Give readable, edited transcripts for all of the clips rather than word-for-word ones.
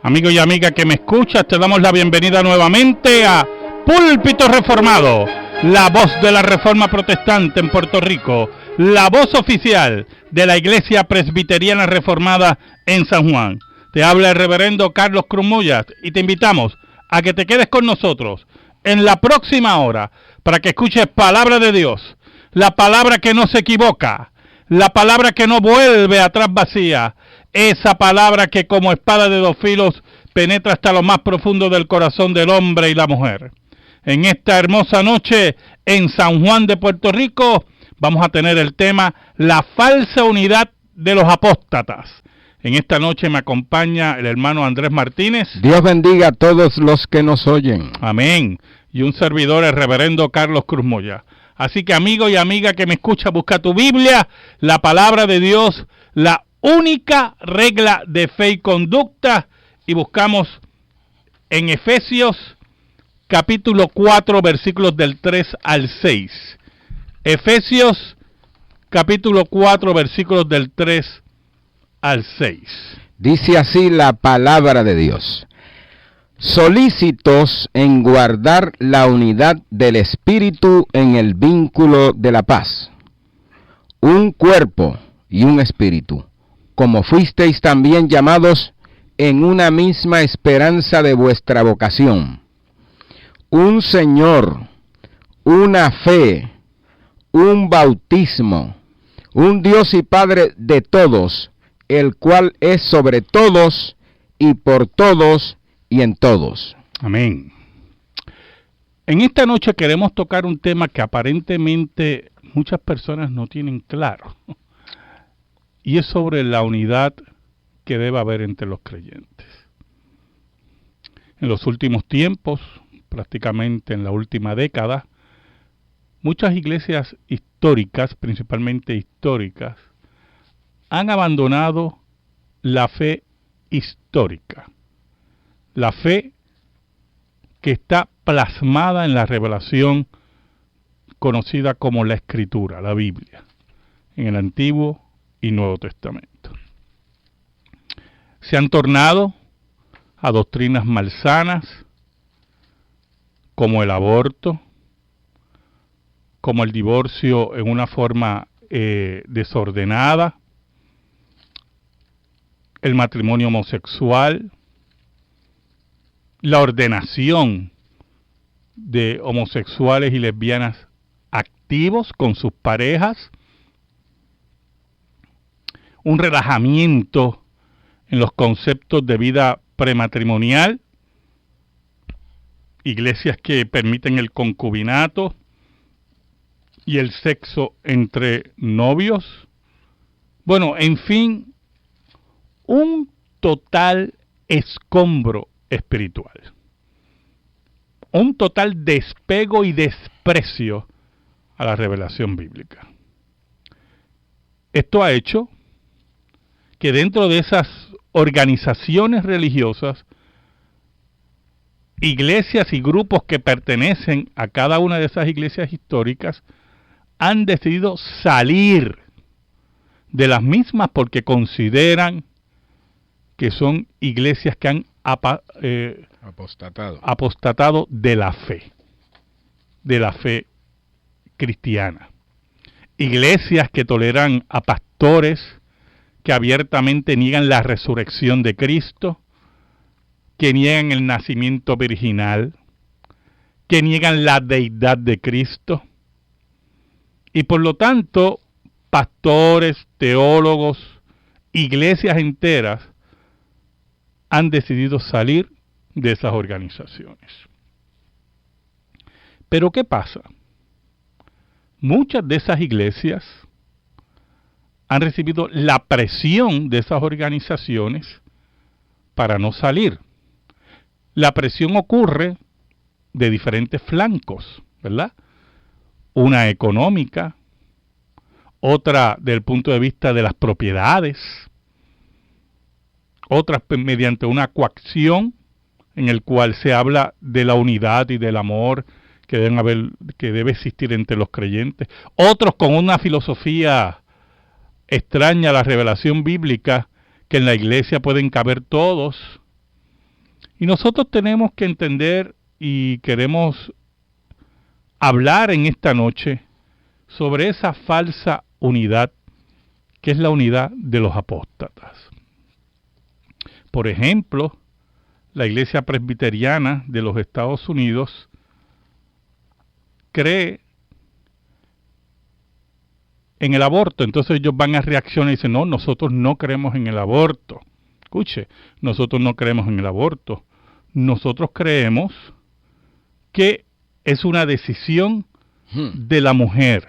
Amigo y amiga que me escuchas, te damos la bienvenida nuevamente a Púlpito Reformado, la voz de la Reforma Protestante en Puerto Rico, la voz oficial de la Iglesia Presbiteriana Reformada en San Juan. Te habla el reverendo Carlos Cruz Moyas y te invitamos a que te quedes con nosotros en la próxima hora para que escuches palabra de Dios, la palabra que no se equivoca, la palabra que no vuelve atrás vacía, esa palabra que como espada de dos filos penetra hasta lo más profundo del corazón del hombre y la mujer. En esta hermosa noche en San Juan de Puerto Rico vamos a tener el tema la falsa unidad de los apóstatas. En esta noche me acompaña el hermano Andrés Martínez. Dios bendiga a todos los que nos oyen. Amén. Y un servidor, el reverendo Carlos Cruz Moya. Así que amigo y amiga que me escucha, busca tu Biblia, la palabra de Dios, la única regla de fe y conducta, y buscamos en Efesios capítulo 4 versículos del 3 al 6. Efesios capítulo 4 versículos del 3 al 6. Dice así la palabra de Dios: solícitos en guardar la unidad del Espíritu en el vínculo de la paz, un cuerpo y un espíritu, como fuisteis también llamados en una misma esperanza de vuestra vocación, un Señor, una fe, un bautismo, un Dios y Padre de todos, el cual es sobre todos y por todos y en todos. Amén. En esta noche queremos tocar un tema que aparentemente muchas personas no tienen claro, y es sobre la unidad que debe haber entre los creyentes. En los últimos tiempos, prácticamente en la última década, muchas iglesias históricas, principalmente históricas, han abandonado la fe histórica, la fe que está plasmada en la revelación conocida como la Escritura, la Biblia, en el Antiguo y Nuevo Testamento. Se han tornado a doctrinas malsanas como el aborto, como el divorcio en una forma desordenada, el matrimonio homosexual, la ordenación de homosexuales y lesbianas activos con sus parejas, un relajamiento en los conceptos de vida prematrimonial, iglesias que permiten el concubinato y el sexo entre novios. Bueno, en fin, un total escombro espiritual, un total despego y desprecio a la revelación bíblica. Esto ha hecho que dentro de esas organizaciones religiosas, iglesias y grupos que pertenecen a cada una de esas iglesias históricas han decidido salir de las mismas porque consideran que son iglesias que han apostatado de la fe cristiana. Iglesias que toleran a pastores que abiertamente niegan la resurrección de Cristo, que niegan el nacimiento virginal, que niegan la deidad de Cristo. Y por lo tanto, pastores, teólogos, iglesias enteras han decidido salir de esas organizaciones. Pero ¿qué pasa? Muchas de esas iglesias han recibido la presión de esas organizaciones para no salir. La presión ocurre de diferentes flancos, ¿verdad? Una económica, otra del punto de vista de las propiedades, otras mediante una coacción en el cual se habla de la unidad y del amor que debe existir entre los creyentes, otros con una filosofía extraña a la revelación bíblica, que en la iglesia pueden caber todos, Y nosotros tenemos que entender y queremos hablar en esta noche sobre esa falsa unidad que es la unidad de los apóstatas. Por ejemplo, la Iglesia Presbiteriana de los Estados Unidos cree en el aborto. Entonces ellos van a reaccionar y dicen, no, nosotros no creemos en el aborto. Escuche, nosotros no creemos en el aborto. Nosotros creemos que es una decisión de la mujer.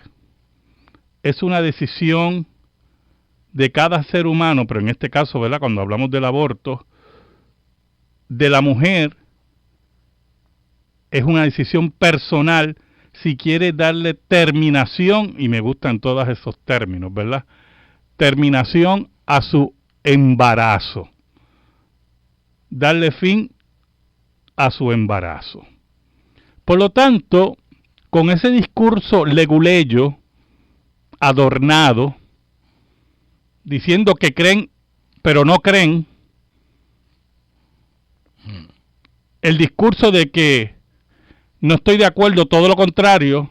Es una decisión de cada ser humano, pero en este caso, ¿verdad?, cuando hablamos del aborto, de la mujer, es una decisión personal si quiere darle terminación, y me gustan todos esos términos, ¿verdad?, terminación a su embarazo, darle fin a su embarazo. Por lo tanto, con ese discurso leguleyo, adornado, diciendo que creen, pero no creen, el discurso de que no estoy de acuerdo, todo lo contrario,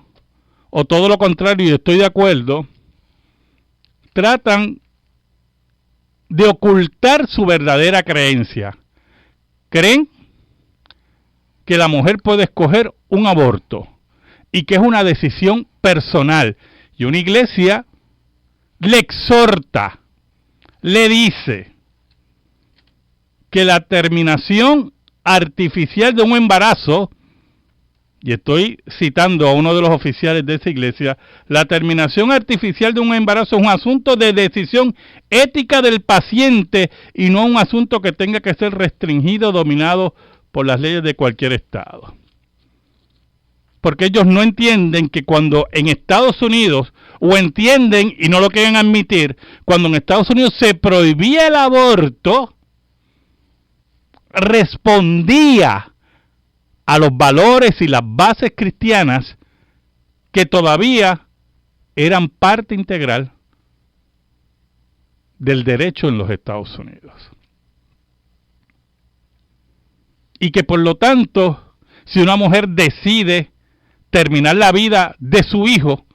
o todo lo contrario y estoy de acuerdo, tratan de ocultar su verdadera creencia. Creen que la mujer puede escoger un aborto y que es una decisión personal. Y una iglesia le exhorta, le dice que la terminación artificial de un embarazo, y estoy citando a uno de los oficiales de esa iglesia, la terminación artificial de un embarazo es un asunto de decisión ética del paciente y no un asunto que tenga que ser restringido o dominado por las leyes de cualquier estado. Porque ellos no entienden que cuando en Estados Unidos, o entienden y no lo quieren admitir, cuando en Estados Unidos se prohibía el aborto, respondía a los valores y las bases cristianas que todavía eran parte integral del derecho en los Estados Unidos. Y que por lo tanto, si una mujer decide terminar la vida de su hijo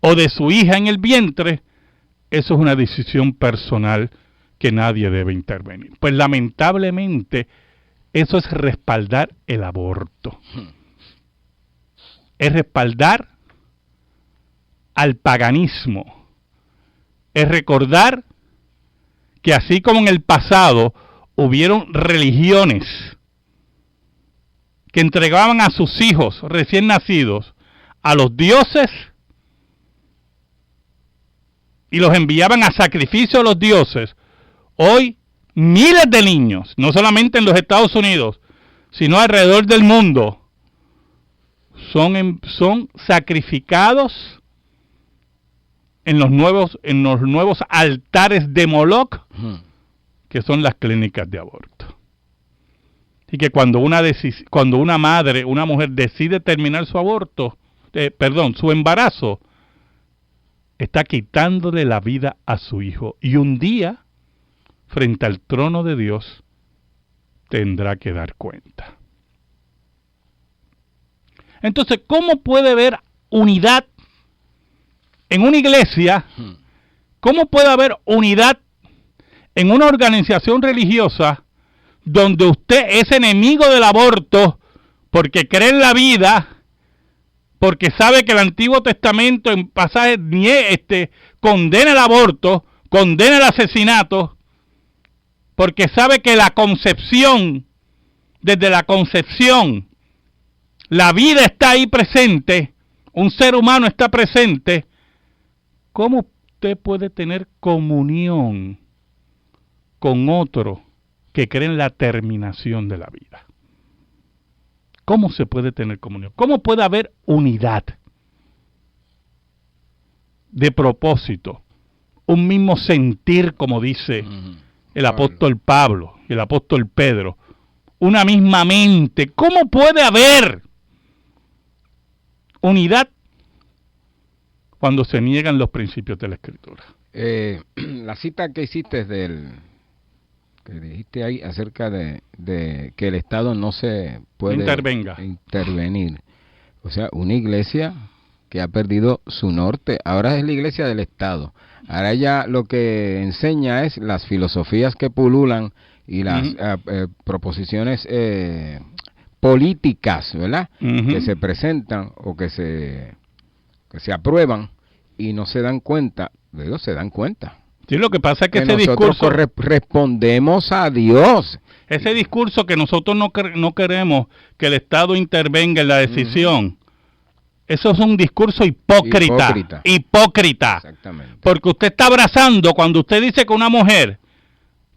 o de su hija en el vientre, eso es una decisión personal que nadie debe intervenir. Pues lamentablemente, eso es respaldar el aborto. Es respaldar al paganismo. Es recordar que así como en el pasado hubieron religiones que entregaban a sus hijos recién nacidos a los dioses y los enviaban a sacrificio a los dioses, hoy miles de niños, no solamente en los Estados Unidos, sino alrededor del mundo, son sacrificados en los nuevos altares de Moloch, que son las clínicas de aborto. Y que cuando una madre, una mujer decide terminar su su embarazo, está quitándole la vida a su hijo. Y un día, frente al trono de Dios, tendrá que dar cuenta. Entonces, ¿cómo puede haber unidad en una iglesia? ¿Cómo puede haber unidad en una organización religiosa donde usted es enemigo del aborto porque cree en la vida, porque sabe que el Antiguo Testamento en pasajes condena el aborto, condena el asesinato, porque sabe que la concepción, desde la concepción, la vida está ahí presente, un ser humano está presente? ¿Cómo usted puede tener comunión con otro que cree en la terminación de la vida? ¿Cómo se puede tener comunión? ¿Cómo puede haber unidad de propósito? Un mismo sentir, como dice el apóstol Pablo y el apóstol Pedro. Una misma mente. ¿Cómo puede haber unidad cuando se niegan los principios de la Escritura? La cita que hiciste del que dijiste ahí acerca de que el Estado no se puede intervenir. O sea, una iglesia que ha perdido su norte, ahora es la iglesia del Estado. Ahora ya lo que enseña es las filosofías que pululan y las proposiciones políticas, ¿verdad? Que se presentan o que se aprueban y no se dan cuenta, se dan cuenta. Sí, lo que pasa es que ese nosotros discurso respondemos a Dios. Ese discurso que nosotros no queremos que el Estado intervenga en la decisión, eso es un discurso hipócrita. Exactamente. Porque usted está abrazando, cuando usted dice que una mujer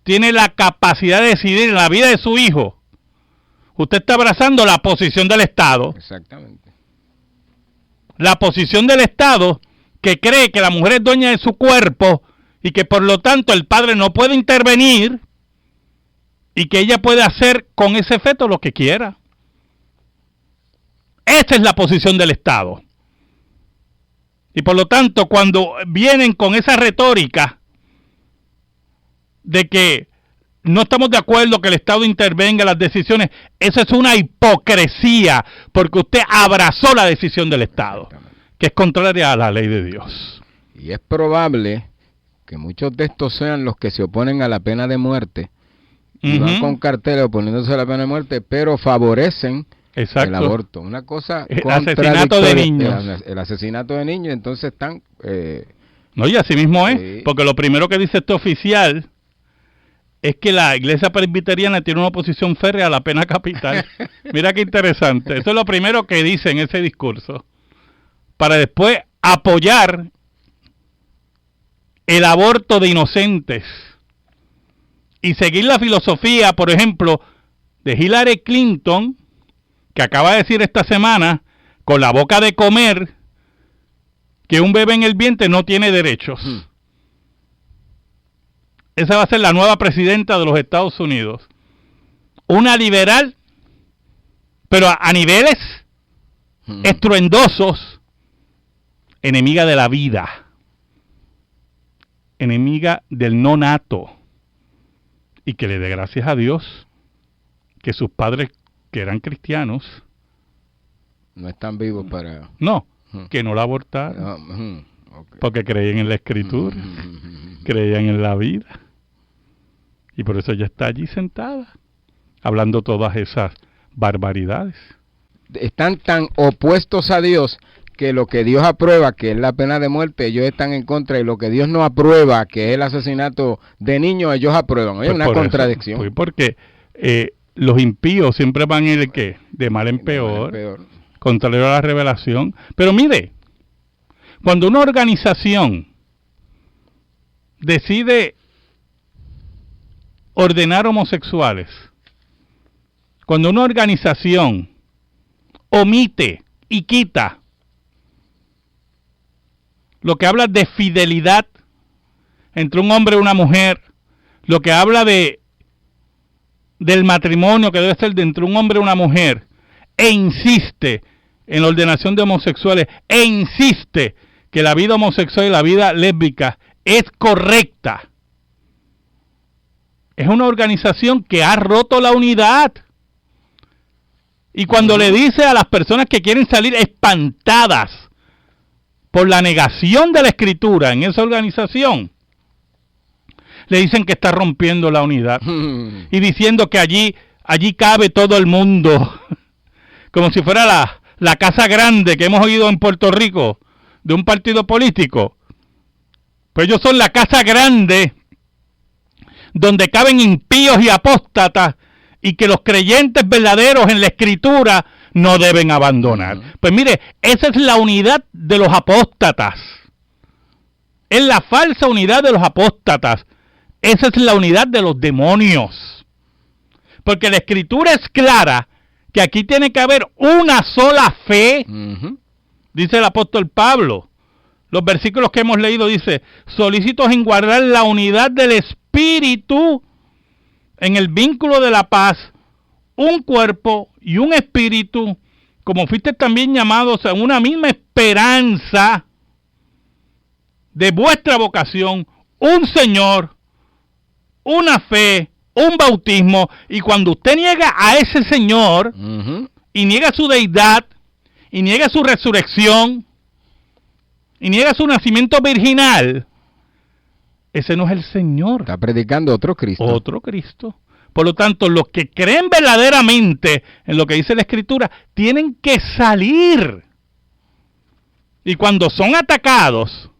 tiene la capacidad de decidir en la vida de su hijo, usted está abrazando la posición del Estado. Exactamente. La posición del Estado que cree que la mujer es dueña de su cuerpo y que por lo tanto el padre no puede intervenir y que ella puede hacer con ese feto lo que quiera. Esa es la posición del Estado. Y por lo tanto, cuando vienen con esa retórica de que no estamos de acuerdo que el Estado intervenga en las decisiones, eso es una hipocresía, porque usted abrazó la decisión del Estado, que es contraria a la ley de Dios. Y es probable que muchos de estos sean los que se oponen a la pena de muerte, y van con carteles oponiéndose a la pena de muerte, pero favorecen el aborto. Una cosa el asesinato de niños. El asesinato de niños, entonces están... No, y así mismo es, porque lo primero que dice este oficial es que la iglesia presbiteriana tiene una oposición férrea a la pena capital. Mira qué interesante. Eso es lo primero que dice en ese discurso, para después apoyar el aborto de inocentes y seguir la filosofía, por ejemplo, de Hillary Clinton, que acaba de decir esta semana, con la boca de comer, que un bebé en el vientre no tiene derechos. Esa va a ser la nueva presidenta de los Estados Unidos. Una liberal, pero a niveles estruendosos, enemiga de la vida, enemiga del no nato, y que le dé gracias a Dios que sus padres, que eran cristianos, no están vivos para... No, que no la abortaron, porque creían en la Escritura, creían en la vida, y por eso ella está allí sentada, hablando todas esas barbaridades. Están tan opuestos a Dios que lo que Dios aprueba, que es la pena de muerte, ellos están en contra, y lo que Dios no aprueba, que es el asesinato de niños, ellos aprueban. Es una contradicción. Pues porque los impíos siempre van en el ¿qué? De mal en peor, contrario a la revelación. Pero mire, cuando una organización decide ordenar homosexuales, cuando una organización omite y quita lo que habla de fidelidad entre un hombre y una mujer, lo que habla del matrimonio que debe ser entre un hombre y una mujer, e insiste en la ordenación de homosexuales, e insiste que la vida homosexual y la vida lésbica es correcta, es una organización que ha roto la unidad. Y cuando le dice a las personas que quieren salir espantadas por la negación de la Escritura en esa organización, le dicen que está rompiendo la unidad y diciendo que allí cabe todo el mundo, como si fuera la casa grande que hemos oído en Puerto Rico de un partido político. Pues ellos son la casa grande donde caben impíos y apóstatas, y que los creyentes verdaderos en la Escritura no deben abandonar. Pues mire, esa es la unidad de los apóstatas. Es la falsa unidad de los apóstatas. Esa es la unidad de los demonios. Porque la Escritura es clara que aquí tiene que haber una sola fe. Dice el apóstol Pablo. Los versículos que hemos leído dice: solícitos en guardar la unidad del Espíritu en el vínculo de la paz, un cuerpo y un espíritu, como fuiste también llamados a una misma esperanza de vuestra vocación, un Señor, una fe, un bautismo, y cuando usted niega a ese Señor, y niega su deidad, y niega su resurrección, y niega su nacimiento virginal, ese no es el Señor. Está predicando otro Cristo. Otro Cristo. Por lo tanto, los que creen verdaderamente en lo que dice la Escritura, tienen que salir. Y cuando son atacados,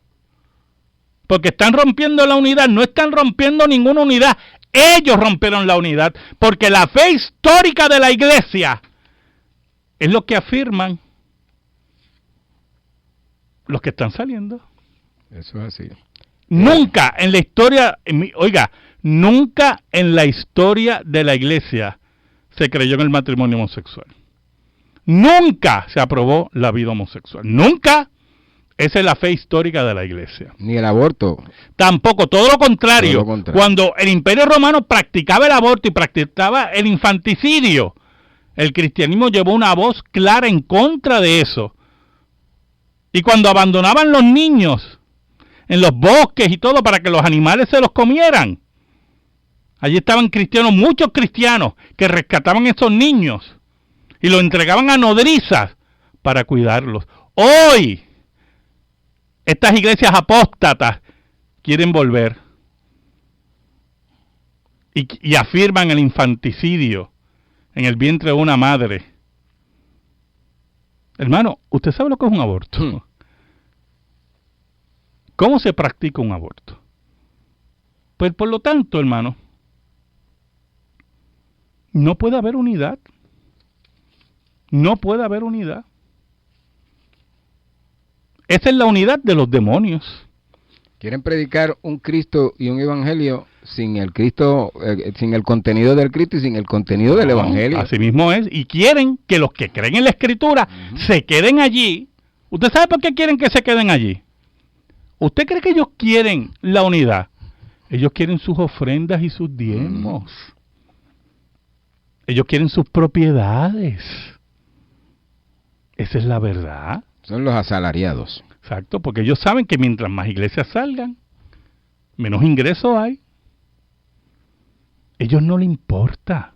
porque están rompiendo la unidad, no están rompiendo ninguna unidad, ellos rompieron la unidad, porque la fe histórica de la iglesia es lo que afirman los que están saliendo. Eso es así. Nunca en la historia, nunca en la historia de la iglesia se creyó en el matrimonio homosexual. Nunca se aprobó la vida homosexual. Nunca. Esa es la fe histórica de la iglesia. Ni el aborto. Tampoco, todo lo contrario. Cuando el Imperio Romano practicaba el aborto y practicaba el infanticidio, el cristianismo llevó una voz clara en contra de eso. Y cuando abandonaban los niños en los bosques y todo para que los animales se los comieran, allí estaban cristianos, muchos cristianos, que rescataban a esos niños y los entregaban a nodrizas para cuidarlos. Hoy, estas iglesias apóstatas quieren volver y afirman el infanticidio en el vientre de una madre. Hermano, ¿usted sabe lo que es un aborto? ¿Cómo se practica un aborto? Pues por lo tanto, hermano, no puede haber unidad. No puede haber unidad. Esa es la unidad de los demonios. Quieren predicar un Cristo y un evangelio sin el Cristo, sin el contenido del Cristo y sin el contenido del evangelio. Así mismo es. Y quieren que los que creen en la Escritura se queden allí. ¿Usted sabe por qué quieren que se queden allí? ¿Usted cree que ellos quieren la unidad? Ellos quieren sus ofrendas y sus diezmos. Ellos quieren sus propiedades. Esa es la verdad. Son los asalariados. Exacto, porque ellos saben que mientras más iglesias salgan, menos ingresos hay. Ellos no les importa.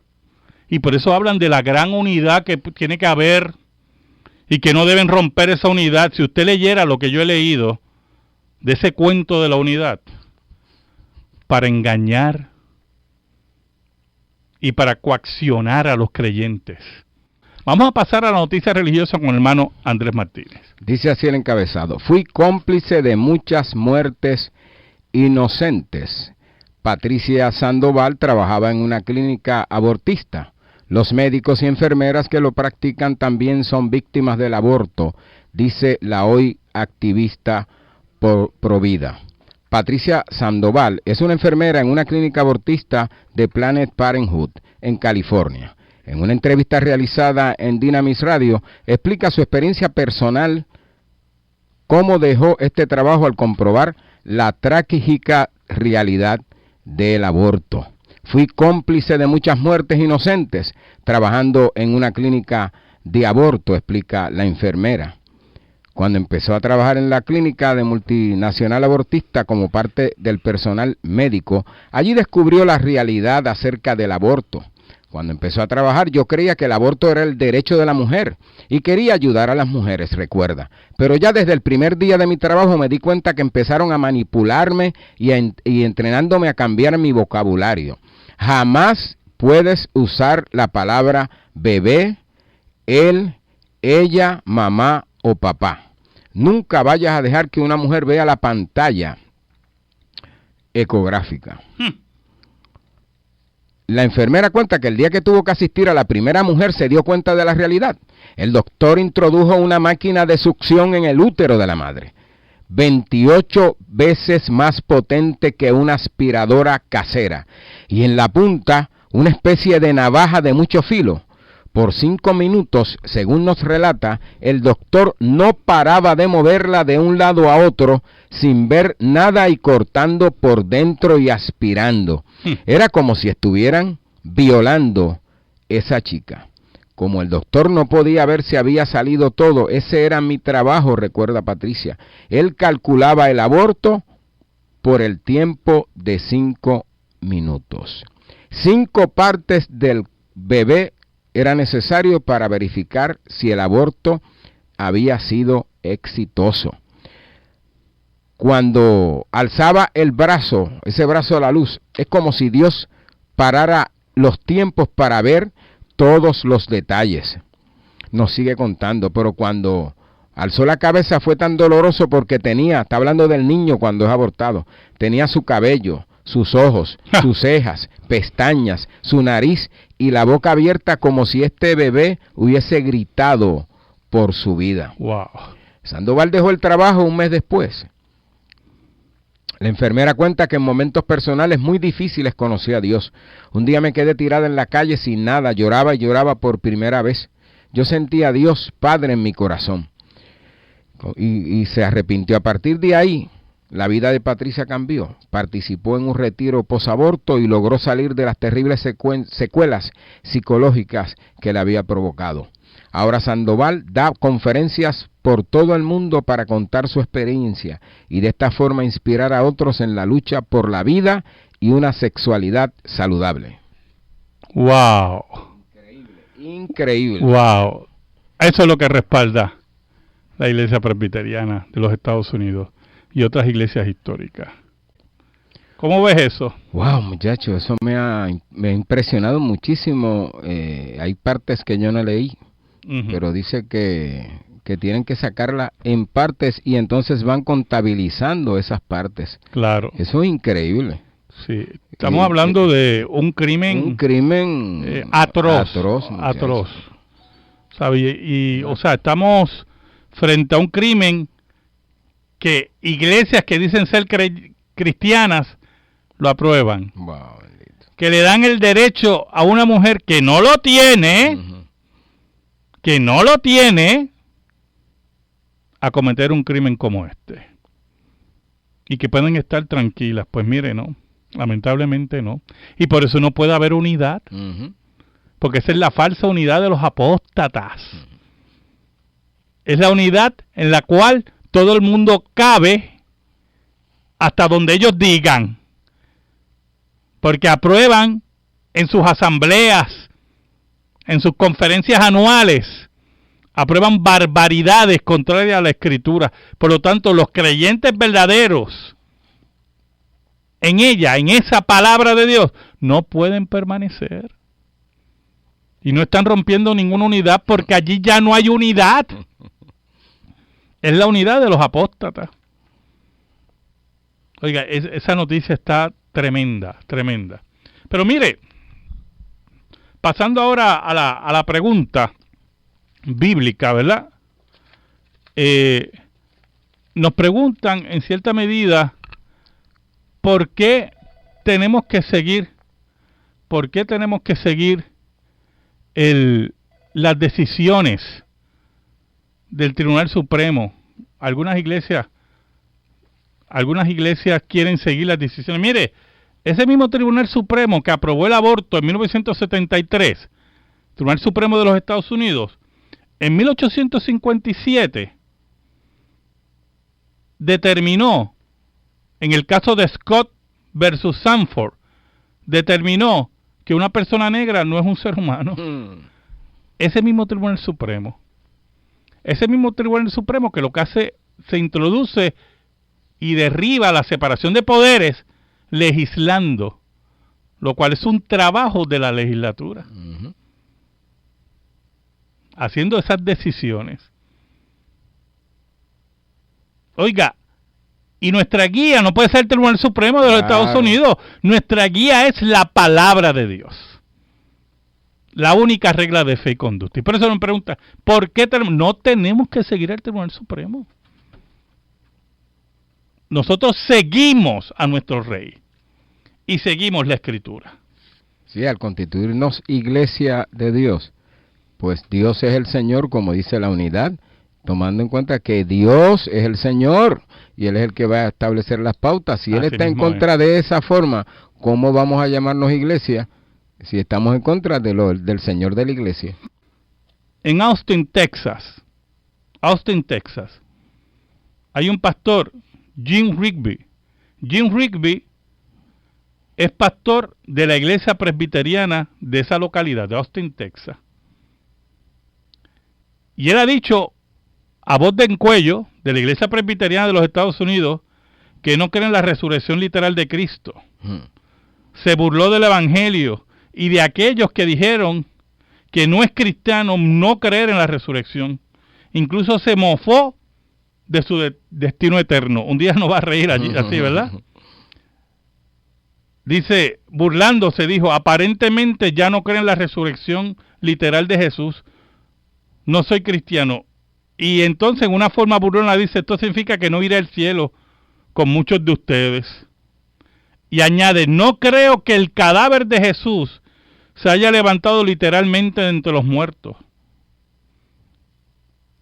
Y por eso hablan de la gran unidad que tiene que haber y que no deben romper esa unidad. Si usted leyera lo que yo he leído de ese cuento de la unidad, para engañar y para coaccionar a los creyentes. Vamos a pasar a la noticia religiosa con el hermano Andrés Martínez. Dice así el encabezado: fui cómplice de muchas muertes inocentes. Patricia Sandoval trabajaba en una clínica abortista. Los médicos y enfermeras que lo practican también son víctimas del aborto, dice la hoy activista Provida. Patricia Sandoval es una enfermera en una clínica abortista de Planned Parenthood en California. En una entrevista realizada en Dynamis Radio, explica su experiencia personal, cómo dejó este trabajo al comprobar la trágica realidad del aborto. Fui cómplice de muchas muertes inocentes trabajando en una clínica de aborto, explica la enfermera. Cuando empezó a trabajar en la clínica de multinacional abortista como parte del personal médico, allí descubrió la realidad acerca del aborto. Cuando empezó a trabajar, yo creía que el aborto era el derecho de la mujer y quería ayudar a las mujeres, recuerda. Pero ya desde el primer día de mi trabajo me di cuenta que empezaron a manipularme y entrenándome a cambiar mi vocabulario. Jamás puedes usar la palabra bebé, él, ella, mamá o papá. Nunca vayas a dejar que una mujer vea la pantalla ecográfica. La enfermera cuenta que el día que tuvo que asistir a la primera mujer se dio cuenta de la realidad. El doctor introdujo una máquina de succión en el útero de la madre, 28 veces más potente que una aspiradora casera, y en la punta una especie de navaja de mucho filo. Por 5 minutos, según nos relata, el doctor no paraba de moverla de un lado a otro sin ver nada y cortando por dentro y aspirando. Era como si estuvieran violando esa chica. Como el doctor no podía ver si había salido todo, ese era mi trabajo, recuerda Patricia. Él calculaba el aborto por el tiempo de 5 minutos. 5 partes del bebé era necesario para verificar si el aborto había sido exitoso. Cuando alzaba el brazo, ese brazo a la luz, es como si Dios parara los tiempos para ver todos los detalles. Nos sigue contando, pero cuando alzó la cabeza fue tan doloroso porque está hablando del niño cuando es abortado, tenía su cabello, sus ojos, sus cejas, pestañas, su nariz y la boca abierta como si este bebé hubiese gritado por su vida. Wow. Sandoval dejó el trabajo un mes después. La enfermera cuenta que en momentos personales muy difíciles conocí a Dios. Un día me quedé tirada en la calle sin nada, lloraba y lloraba por primera vez. Yo sentía a Dios Padre en mi corazón. Y se arrepintió. A partir de ahí, la vida de Patricia cambió. Participó en un retiro posaborto y logró salir de las terribles secuelas psicológicas que le había provocado. Ahora Sandoval da conferencias por todo el mundo para contar su experiencia y de esta forma inspirar a otros en la lucha por la vida y una sexualidad saludable. Wow. Increíble. Wow. Eso es lo que respalda la Iglesia Presbiteriana de los Estados Unidos y otras iglesias históricas. ¿Cómo ves eso? Wow, muchacho, eso me ha impresionado muchísimo. Hay partes que yo no leí, pero dice que tienen que sacarla en partes y entonces van contabilizando esas partes. Claro. Eso es increíble. Sí, estamos hablando de un crimen atroz. ¿Sabe? O sea, estamos frente a un crimen que iglesias que dicen ser cristianas lo aprueban. Wow, que le dan el derecho a una mujer que no lo tiene, a cometer un crimen como este. Y que pueden estar tranquilas. Pues mire, no. Lamentablemente no. Y por eso no puede haber unidad. Porque esa es la falsa unidad de los apóstatas. Es la unidad en la cual todo el mundo cabe hasta donde ellos digan. Porque aprueban en sus asambleas, en sus conferencias anuales, aprueban barbaridades contrarias a la Escritura. Por lo tanto, los creyentes verdaderos en ella, en esa palabra de Dios, no pueden permanecer. Y no están rompiendo ninguna unidad porque allí ya no hay unidad. Es la unidad de los apóstatas. Oiga, esa noticia está tremenda, tremenda. Pero mire, pasando ahora a la pregunta bíblica, ¿verdad? Nos preguntan en cierta medida por qué tenemos que seguir las decisiones del Tribunal Supremo. Algunas iglesias quieren seguir las decisiones. Mire, ese mismo Tribunal Supremo que aprobó el aborto en 1973, Tribunal Supremo de los Estados Unidos, en 1857 determinó, en el caso de Scott versus Sanford, determinó que una persona negra no es un ser humano. Ese mismo Tribunal Supremo que lo que hace, se introduce y derriba la separación de poderes legislando, lo cual es un trabajo de la legislatura. Haciendo esas decisiones. Oiga, y nuestra guía no puede ser el Tribunal Supremo de los Estados Unidos. Nuestra guía es la palabra de Dios. La única regla de fe y conducta. Y por eso me pregunta, ¿por qué no tenemos que seguir al Tribunal Supremo? Nosotros seguimos a nuestro rey y seguimos la Escritura. Sí, al constituirnos iglesia de Dios, pues Dios es el Señor, como dice la unidad, tomando en cuenta que Dios es el Señor y Él es el que va a establecer las pautas. Si Él está en contra de esa forma, ¿cómo vamos a llamarnos iglesia si estamos en contra del Señor de la iglesia? En Austin, Texas, hay un pastor, Jim Rigby. Jim Rigby es pastor de la iglesia presbiteriana de esa localidad, de Austin, Texas. Y él ha dicho a voz de en cuello de la iglesia presbiteriana de los Estados Unidos que no cree en la resurrección literal de Cristo. Se burló del evangelio y de aquellos que dijeron que no es cristiano no creer en la resurrección. Incluso se mofó de su destino eterno. Un día no va a reír allí, así, ¿verdad? Dice, burlándose, dijo, aparentemente ya no creen en la resurrección literal de Jesús. No soy cristiano. Y entonces, en una forma burlona, dice, esto significa que no iré al cielo con muchos de ustedes. Y añade, no creo que el cadáver de Jesús se haya levantado literalmente de entre los muertos.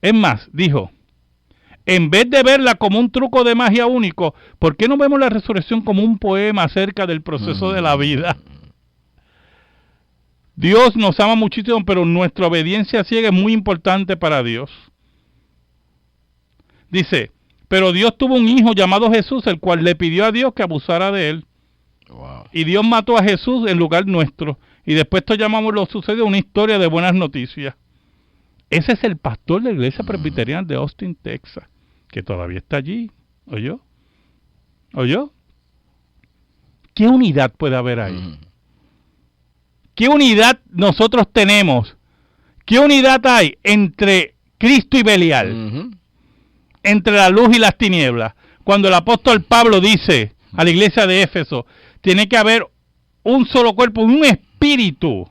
Es más, dijo, en vez de verla como un truco de magia único, ¿por qué no vemos la resurrección como un poema acerca del proceso de la vida? Dios nos ama muchísimo, pero nuestra obediencia ciega es muy importante para Dios. Dice, pero Dios tuvo un hijo llamado Jesús, el cual le pidió a Dios que abusara de él. Wow. Y Dios mató a Jesús en lugar nuestro. Y después esto llamamos lo sucedió una historia de buenas noticias. Ese es el pastor de la iglesia presbiteriana de Austin, Texas, que todavía está allí. ¿Oyó? ¿Oyó? ¿Qué unidad puede haber ahí? ¿Qué unidad nosotros tenemos? ¿Qué unidad hay entre Cristo y Belial? Entre la luz y las tinieblas. Cuando el apóstol Pablo dice a la iglesia de Éfeso, tiene que haber un solo cuerpo, un espíritu,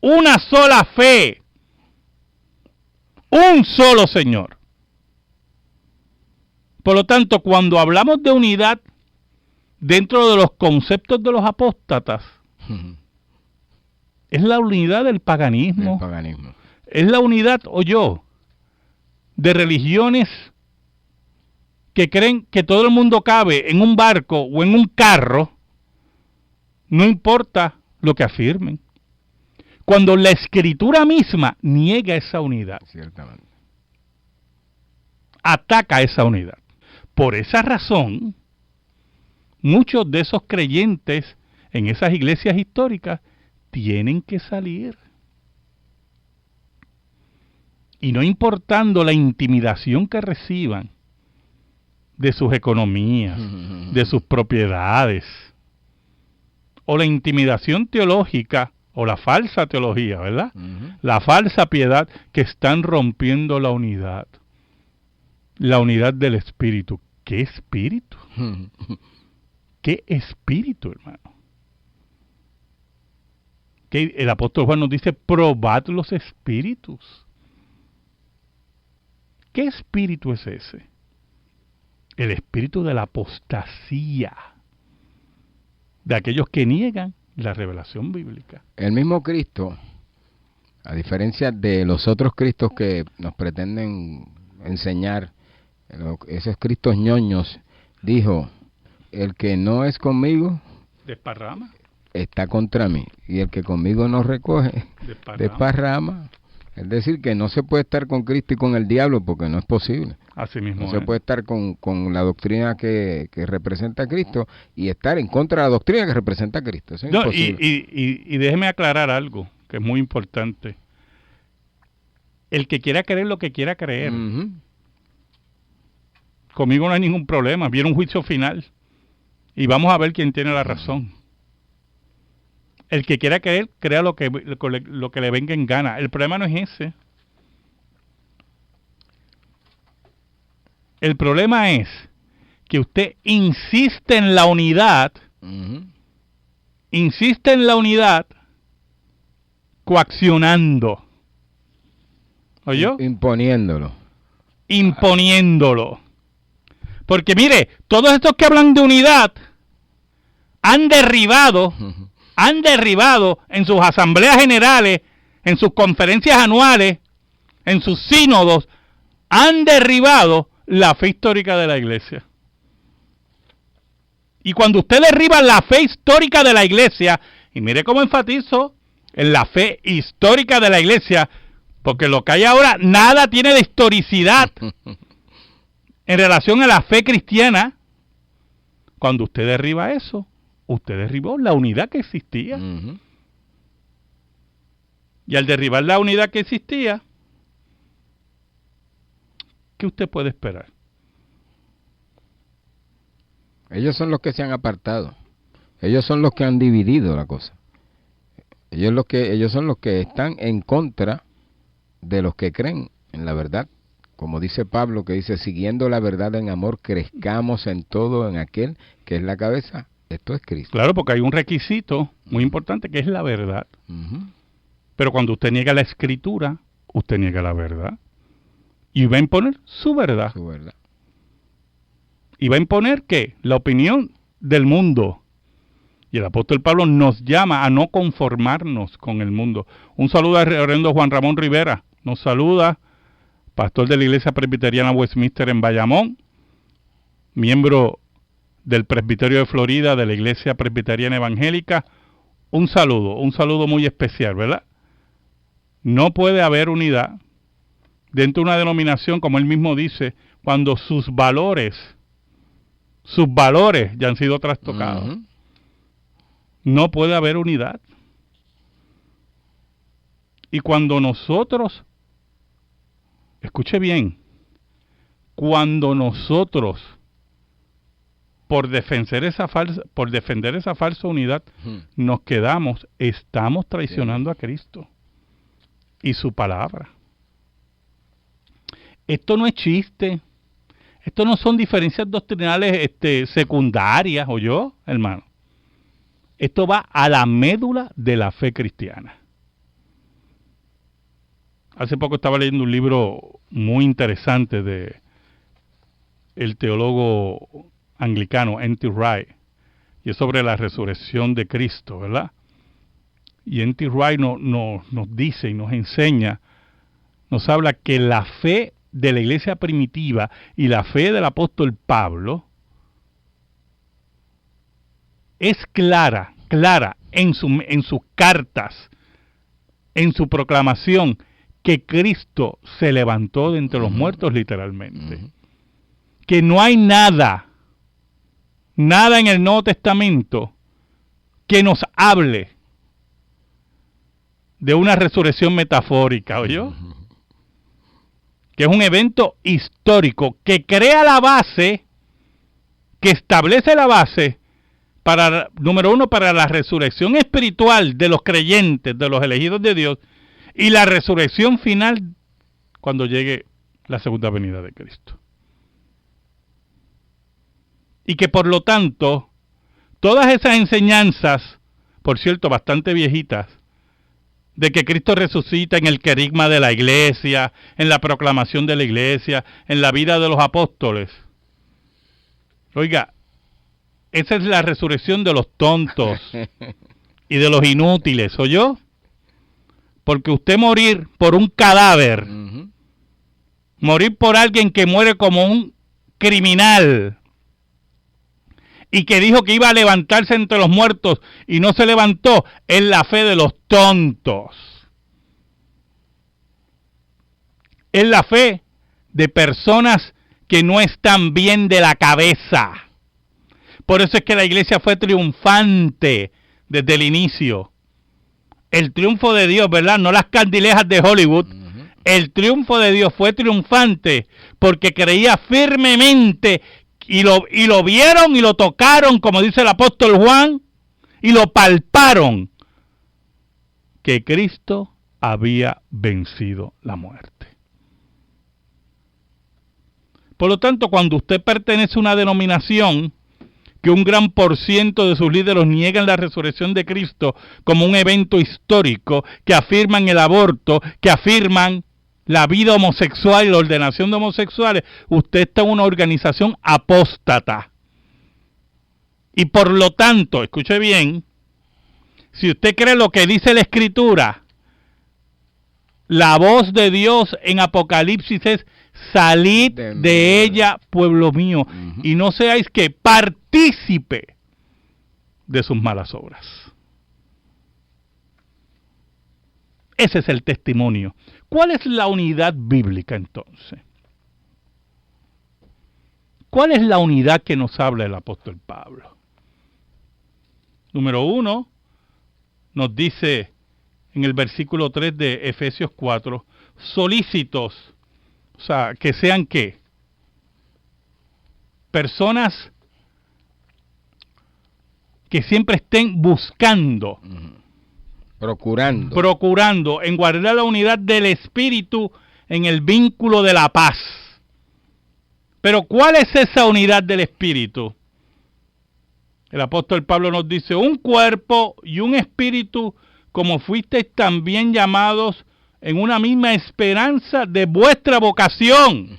una sola fe, un solo Señor. Por lo tanto, cuando hablamos de unidad dentro de los conceptos de los apóstatas, es la unidad del paganismo. Es la unidad, de religiones que creen que todo el mundo cabe en un barco o en un carro, no importa lo que afirmen. Cuando la Escritura misma niega esa unidad, ciertamente, ataca esa unidad. Por esa razón, muchos de esos creyentes en esas iglesias históricas tienen que salir. Y no importando la intimidación que reciban de sus economías, de sus propiedades, o la intimidación teológica, o la falsa teología, ¿verdad? La falsa piedad, que están rompiendo la unidad del Espíritu. ¿Qué Espíritu? ¿Qué Espíritu, hermano? Que el apóstol Juan nos dice, probad los espíritus. ¿Qué espíritu es ese? El espíritu de la apostasía, de aquellos que niegan la revelación bíblica. El mismo Cristo, a diferencia de los otros Cristos que nos pretenden enseñar, esos Cristos ñoños, dijo, el que no es conmigo, desparrama, está contra mí, y el que conmigo no recoge, desparrama. Es decir, que no se puede estar con Cristo y con el diablo, porque no es posible. Así mismo. No se puede estar con la doctrina que representa a Cristo y estar en contra de la doctrina que representa a Cristo. Eso es imposible. Y déjeme aclarar algo que es muy importante. El que quiera creer lo que quiera creer. Conmigo no hay ningún problema. Viene un juicio final y vamos a ver quién tiene la razón. El que quiera creer, crea lo que le venga en gana. El problema no es ese. El problema es que usted insiste en la unidad, coaccionando. ¿Oyó? Imponiéndolo. Porque mire, todos estos que hablan de unidad han derribado en sus asambleas generales, en sus conferencias anuales, en sus sínodos, han derribado la fe histórica de la iglesia. Y cuando usted derriba la fe histórica de la iglesia, y mire cómo enfatizo en la fe histórica de la iglesia, porque lo que hay ahora nada tiene de historicidad en relación a la fe cristiana. Cuando usted derriba eso, usted derribó la unidad que existía. Ujú. Y al derribar la unidad que existía, ¿qué usted puede esperar? Ellos son los que se han apartado. Ellos son los que han dividido la cosa. Ellos son los que están en contra de los que creen en la verdad. Como dice Pablo, que dice, siguiendo la verdad en amor, crezcamos en todo en aquel que es la cabeza. Esto es Cristo. Claro, porque hay un requisito muy importante que es la verdad. Ujú. Pero cuando usted niega la escritura, usted niega la verdad. Y va a imponer su verdad. Su verdad. Y va a imponer, ¿qué? La opinión del mundo. Y el apóstol Pablo nos llama a no conformarnos con el mundo. Un saludo al reverendo Juan Ramón Rivera. Nos saluda, pastor de la Iglesia Presbiteriana Westminster en Bayamón, miembro del Presbiterio de Florida de la Iglesia Presbiteriana Evangélica. Un saludo muy especial, ¿verdad? No puede haber unidad dentro de una denominación, como él mismo dice, cuando sus valores ya han sido trastocados. Ujú. No puede haber unidad. Y cuando nosotros, escuche bien, cuando nosotros, por defender esa falsa unidad, Ujú. nos quedamos, estamos traicionando a Cristo y su palabra. Esto no es chiste. Esto no son diferencias doctrinales secundarias, ¿oyó, hermano? Esto va a la médula de la fe cristiana. Hace poco estaba leyendo un libro muy interesante de el teólogo anglicano N.T. Wright, y es sobre la resurrección de Cristo, ¿verdad? Y N.T. Wright nos dice y nos enseña, nos habla que la fe de la iglesia primitiva y la fe del apóstol Pablo es clara en sus cartas, en su proclamación, que Cristo se levantó de entre los muertos literalmente. Que no hay nada en el Nuevo Testamento que nos hable de una resurrección metafórica, ¿oyó? Que es un evento histórico que crea la base, que establece la base para, número uno, para la resurrección espiritual de los creyentes, de los elegidos de Dios, y la resurrección final cuando llegue la segunda venida de Cristo. Y que por lo tanto, todas esas enseñanzas, por cierto, bastante viejitas, de que Cristo resucita en el querigma de la iglesia, en la proclamación de la iglesia, en la vida de los apóstoles. Oiga, esa es la resurrección de los tontos y de los inútiles, ¿oyó? Porque usted morir por un cadáver, morir por alguien que muere como un criminal y que dijo que iba a levantarse entre los muertos y no se levantó, es la fe de los tontos. Es la fe de personas que no están bien de la cabeza. Por eso es que la iglesia fue triunfante desde el inicio. El triunfo de Dios, ¿verdad? No las candilejas de Hollywood. El triunfo de Dios fue triunfante porque creía firmemente y lo vieron y lo tocaron, como dice el apóstol Juan, y lo palparon, que Cristo había vencido la muerte. Por lo tanto, cuando usted pertenece a una denominación que un gran % de sus líderes niegan la resurrección de Cristo como un evento histórico, que afirman el aborto, que afirman la vida homosexual y la ordenación de homosexuales, usted está en una organización apóstata. Y por lo tanto, escuche bien, si usted cree lo que dice la Escritura, la voz de Dios en Apocalipsis es: salid de ella, pueblo mío, y no seáis que partícipe de sus malas obras. Ese es el testimonio. ¿Cuál es la unidad bíblica entonces? ¿Cuál es la unidad que nos habla el apóstol Pablo? Número 1, nos dice en el versículo 3 de Efesios 4, solícitos, o sea, que sean ¿qué? Personas que siempre estén buscando, procurando en guardar la unidad del Espíritu en el vínculo de la paz. Pero ¿cuál es esa unidad del Espíritu? El apóstol Pablo nos dice, un cuerpo y un espíritu, como fuisteis también llamados en una misma esperanza de vuestra vocación.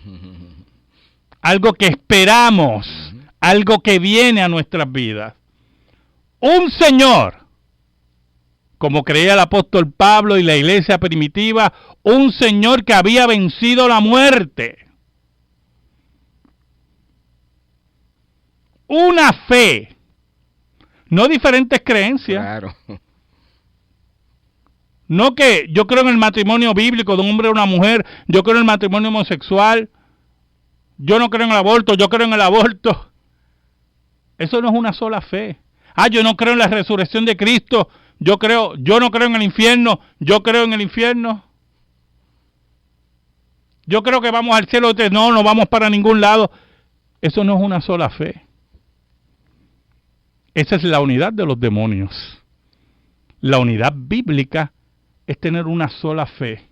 Algo que esperamos, algo que viene a nuestras vidas. Un Señor, como creía el apóstol Pablo y la iglesia primitiva, un Señor que había vencido la muerte. Una fe. No diferentes creencias. Claro. No que yo creo en el matrimonio bíblico de un hombre y una mujer, yo creo en el matrimonio homosexual, yo no creo en el aborto, yo creo en el aborto. Eso no es una sola fe. Yo no creo en la resurrección de Cristo, yo no creo en el infierno, yo creo en el infierno. Yo creo que vamos al cielo, no vamos para ningún lado. Eso no es una sola fe. Esa es la unidad de los demonios. La unidad bíblica es tener una sola fe.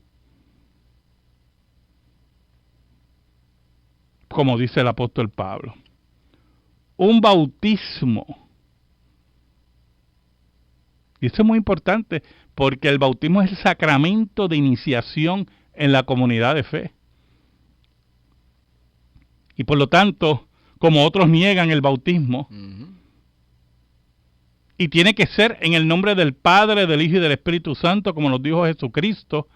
Como dice el apóstol Pablo. Un bautismo. Y eso es muy importante porque el bautismo es el sacramento de iniciación en la comunidad de fe. Y por lo tanto, como otros niegan el bautismo, y tiene que ser en el nombre del Padre, del Hijo y del Espíritu Santo, como nos dijo Jesucristo,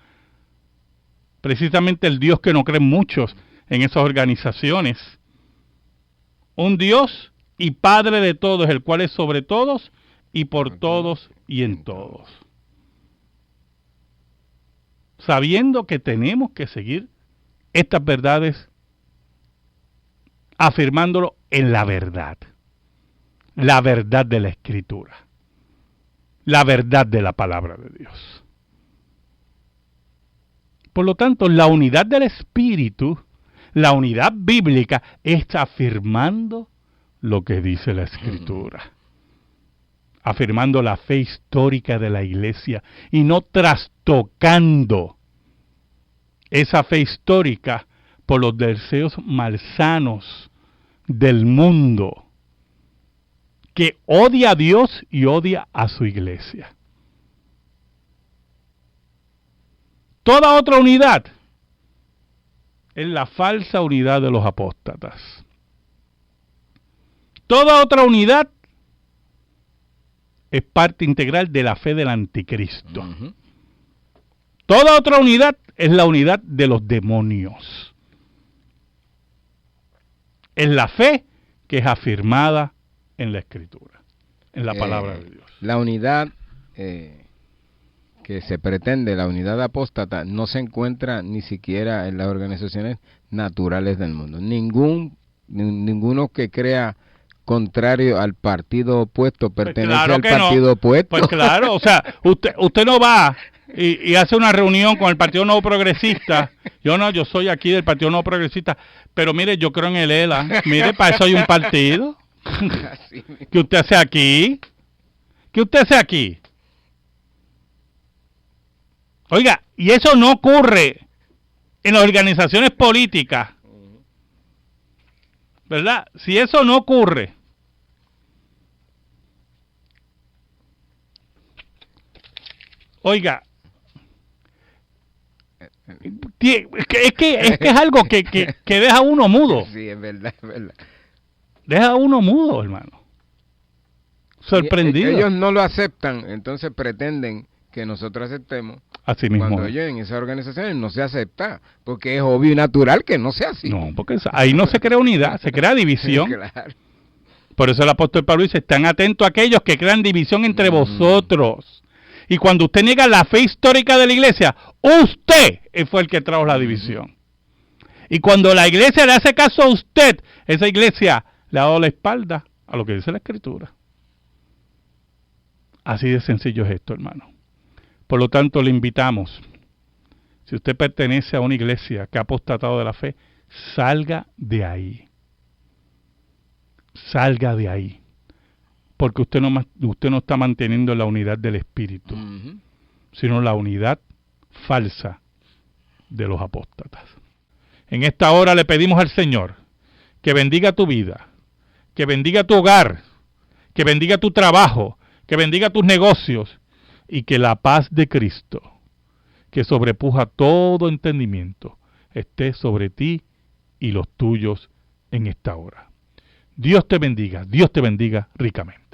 precisamente el Dios que no creen muchos en esas organizaciones. Un Dios y Padre de todos, el cual es sobre todos y por todos y en todos. Sabiendo que tenemos que seguir estas verdades, afirmándolo en la verdad de la Escritura, la verdad de la palabra de Dios. Por lo tanto, la unidad del Espíritu, la unidad bíblica, está afirmando lo que dice la Escritura, afirmando la fe histórica de la Iglesia y no trastocando esa fe histórica por los deseos malsanos del mundo, que odia a Dios y odia a su iglesia. Toda otra unidad es la falsa unidad de los apóstatas. Toda otra unidad es parte integral de la fe del anticristo. Toda otra unidad es la unidad de los demonios. Es la fe que es afirmada en la Escritura, en la palabra de Dios. La unidad que se pretende, la unidad apóstata, no se encuentra ni siquiera en las organizaciones naturales del mundo. Ninguno que crea contrario al partido opuesto pertenece al partido opuesto. Pues claro, o sea, usted no va y hace una reunión con el Partido Nuevo Progresista. Yo soy aquí del Partido Nuevo Progresista, pero mire, yo creo en el ELA. Mire, para eso hay un partido. ¿Qué usted hace aquí? ¿Qué usted hace aquí? Oiga, y eso no ocurre en las organizaciones políticas, ¿verdad? Si eso no ocurre, oiga, es que es algo que deja a uno mudo. Sí, es verdad. Deja a uno mudo, hermano. Sorprendido. Ellos no lo aceptan, entonces pretenden que nosotros aceptemos. Así mismo. Cuando ellos en esas organizaciones no se acepta, porque es obvio y natural que no sea así. No, porque ahí no se crea unidad, se crea división. Claro. Por eso el apóstol Pablo dice, están atentos a aquellos que crean división entre vosotros. Y cuando usted niega la fe histórica de la iglesia, usted fue el que trajo la división. Y cuando la iglesia le hace caso a usted, esa iglesia le ha dado la espalda a lo que dice la Escritura. Así de sencillo es esto, hermano. Por lo tanto, le invitamos, si usted pertenece a una iglesia que ha apostatado de la fe, salga de ahí. Salga de ahí. Porque usted no está manteniendo la unidad del Espíritu, sino la unidad falsa de los apóstatas. En esta hora le pedimos al Señor que bendiga tu vida, que bendiga tu hogar, que bendiga tu trabajo, que bendiga tus negocios, y que la paz de Cristo, que sobrepuja todo entendimiento, esté sobre ti y los tuyos en esta hora. Dios te bendiga ricamente.